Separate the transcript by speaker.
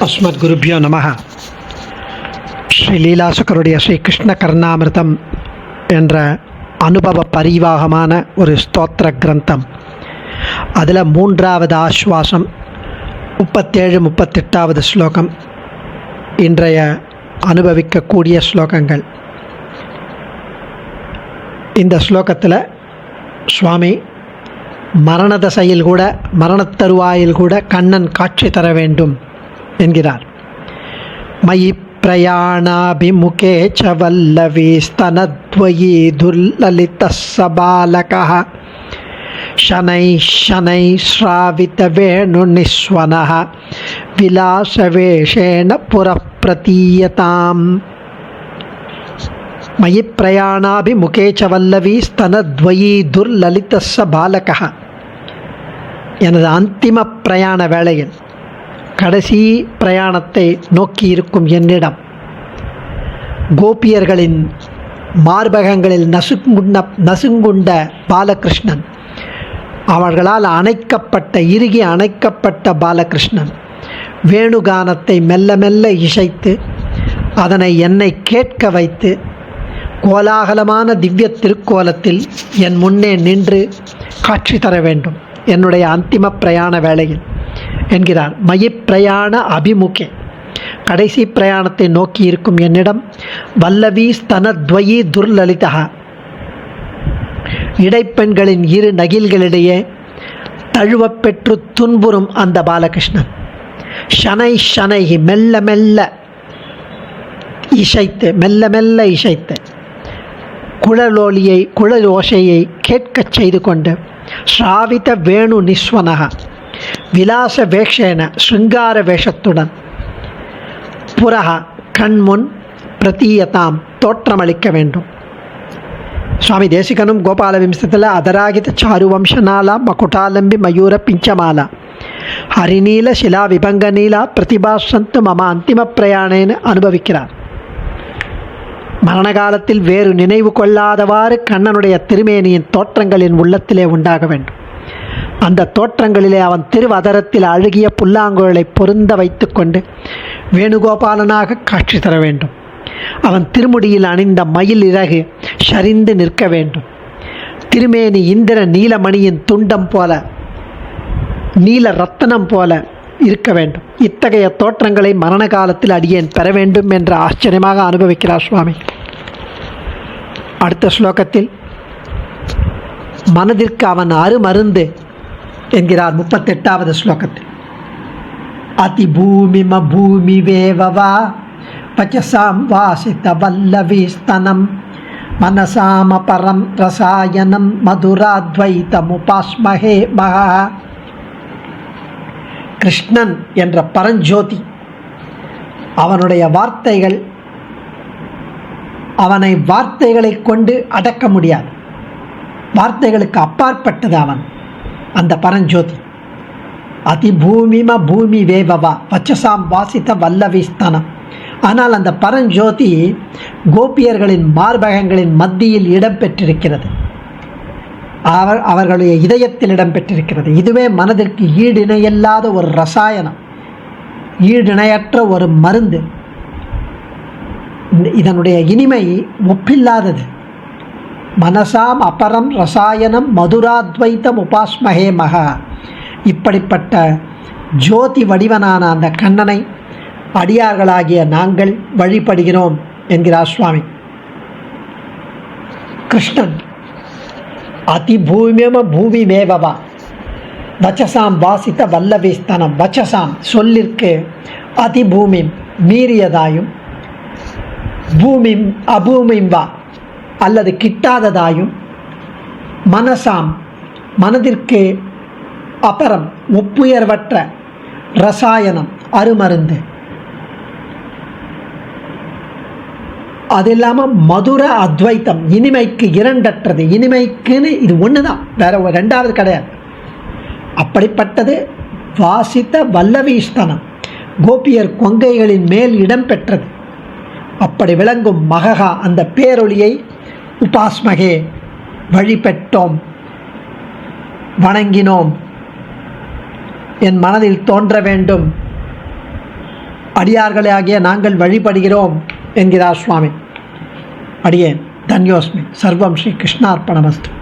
Speaker 1: அஸ்மத் குருபியோ நமஹ. ஸ்ரீ லீலாசகருடைய ஸ்ரீ கிருஷ்ண கர்ணாமிர்தம் என்ற அனுபவ பரிவாகமான ஒரு ஸ்தோத்திர கிரந்தம். அதில் 3வது ஆஸ்வாசம் 37-38வது ஸ்லோகம் இன்றைய அனுபவிக்கக்கூடிய ஸ்லோகங்கள். இந்த ஸ்லோகத்தில் சுவாமி மரண தசையில் கூட, மரணத்தருவாயில் கூட கண்ணன் காட்சி தர வேண்டும் என்கிறார். மயி பிரயாணாபிமுகே ச வல்லவி ஸ்தனத்வயி துர்லலித சபாலகः ஷனை ஷனை ஸ்ராவித வேணு நிஸ்வனः விலாசவேஷேண புரப்பிரதீயதாம். மயி பிரயாணாபிமுகே ச வல்லவி ஸ்தனத்வயி துர்லலித சபாலகः. எனது அந்திம பிரயாண வேளையில், கடைசி பிரயாணத்தை நோக்கி இருக்கும் என்னிடம் கோபியர்களின் மார்பகங்களில் நசுங்குண்ட பாலகிருஷ்ணன், அவர்களால் இறுகி அணைக்கப்பட்ட பாலகிருஷ்ணன் வேணுகானத்தை மெல்ல மெல்ல இசைத்து அதனை என்னை கேட்க வைத்து கோலாகலமான திவ்ய திருக்கோலத்தில் என் முன்னே நின்று காட்சி தர வேண்டும் என்னுடைய அந்திம பிரயாண வேளையில் என்கிறார். மயி பிரயாண அபிமுகே, கடைசி பிரயாணத்தை நோக்கி இருக்கும் என்னிடம் வல்லவி ஸ்தனத்வயி துர்லலிதா, இடைப்பெண்களின் இரு நகில்களிடையே தழுவப் பெற்று துன்புறும் அந்த பாலகிருஷ்ணன் ஷனை ஷனை மெல்ல மெல்ல இசைத்து குழல் ஓசையை கேட்கச் செய்து கொண்டு ஸ்ராவித வேணு நிஸ்வனக, விலாச வேஷேன ஸ்ருங்கார வேஷத்துடன் புரக கண்முன் பிரதீயதாம் தோற்றமளிக்க வேண்டும். சுவாமி தேசிகனும் கோபால விம்சத்தில் அதராகித சாருவம்சநாளா மகுடாலம்பி மயூர பிஞ்சமாலா ஹரிநீல சிலா விபங்கநீலா பிரதிபாசந்து மம அந்திம பிரயாணேன்னு அனுபவிக்கிறார். மரண காலத்தில் வேறு நினைவு கொள்ளாதவாறு கண்ணனுடைய திருமேனியின் தோற்றங்களின் உள்ளத்திலே உண்டாக வேண்டும். அந்த தோற்றங்களிலே அவன் திருவதரத்தில் அழுகிய புல்லாங்குழலை பொருந்த வைத்து கொண்டு வேணுகோபாலனாக காட்சி தர வேண்டும். அவன் திருமுடியில் அணிந்த மயில் இறகு சரிந்து நிற்க வேண்டும். திருமேனி இந்திர நீலமணியின் துண்டம் போல, நீல ரத்தனம் போல இருக்க வேண்டும். இத்தகைய தோற்றங்களை மரண காலத்தில் அடியேன் பெற வேண்டும் என்று ஆச்சரியமாக அனுபவிக்கிறார் சுவாமி. அடுத்த ஸ்லோகத்தில் மனதிற்கு அவன் அருமருந்து என்கிறார். 38வது ஸ்லோகத்தில் அதிபூமிம பூமி வேவவா பச்சசாம் வாசித வல்லவி ஸ்தனம் மனசாம பரம் ரசாயனம் மதுராத்வைதமுபாஸ்மஹே மகா. கிருஷ்ணன் என்ற பரஞ்சோதி, அவனுடைய வார்த்தைகள், அவனை வார்த்தைகளை கொண்டு அடக்க முடியாது. வார்த்தைகளுக்கு அப்பாற்பட்டது அவன், அந்த பரஞ்சோதி. அதிபூமிம பூமி வேவவா வச்சசாம் வாசித்த வல்லவிஸ்தனம். ஆனால் அந்த பரஞ்சோதி கோபியர்களின் மார்பகங்களின் மத்தியில் இடம்பெற்றிருக்கிறது, அவர்களுடைய இதயத்தில் இடம்பெற்றிருக்கிறது. இதுவே மனதிற்கு ஈடிணையில்லாத ஒரு ரசாயனம், ஈடிணையற்ற ஒரு மருந்து. இதனுடைய இனிமை ஒப்பில்லாதது. மனசாம் அபரம் ரசாயனம் மதுராத்வைதம் உபாஸ்மஹே மகா. இப்படிப்பட்ட ஜோதி வடிவனான அந்த கண்ணனை அடியார்களாகிய நாங்கள் வழிபடுகிறோம் என்கிறார் சுவாமி. கிருஷ்ணன் அதிபூமியம பூமி மேவவா வச்சசாம் வாசித்த வல்லவிஸ்தனம். வச்சசாம் சொல்லிற்கு, அதிபூமி மீறியதாயும், பூமி அபூமிம் வா அல்லது கிட்டாததாயும், மனசாம் மனதிற்கு அபரம் ஒப்புயர்வற்ற, ரசாயனம் அருமருந்து, அது இல்லாமல் மதுர அத்வைத்தம் இனிமைக்கு இரண்டற்றது. இனிமைக்குன்னு இது ஒன்று தான், வேற ரெண்டாவது கிடையாது. அப்படிப்பட்டது வாசித்த வல்லவிஸ்தனம், கோபியர் கொங்கைகளின் மேல் இடம் பெற்றது. அப்படி விளங்கும் மகா அந்த பேரொளியை உபாஸ்மகே வழிபட்டோம், வணங்கினோம், என் மனதில் தோன்ற வேண்டும் அடியார்களே ஆகிய நாங்கள் வழிபடுகிறோம் என்கிறார் சுவாமி. அடியேன் தன்யோஸ்மி. சர்வம் ஸ்ரீ கிருஷ்ணார்ப்பணமஸ்து.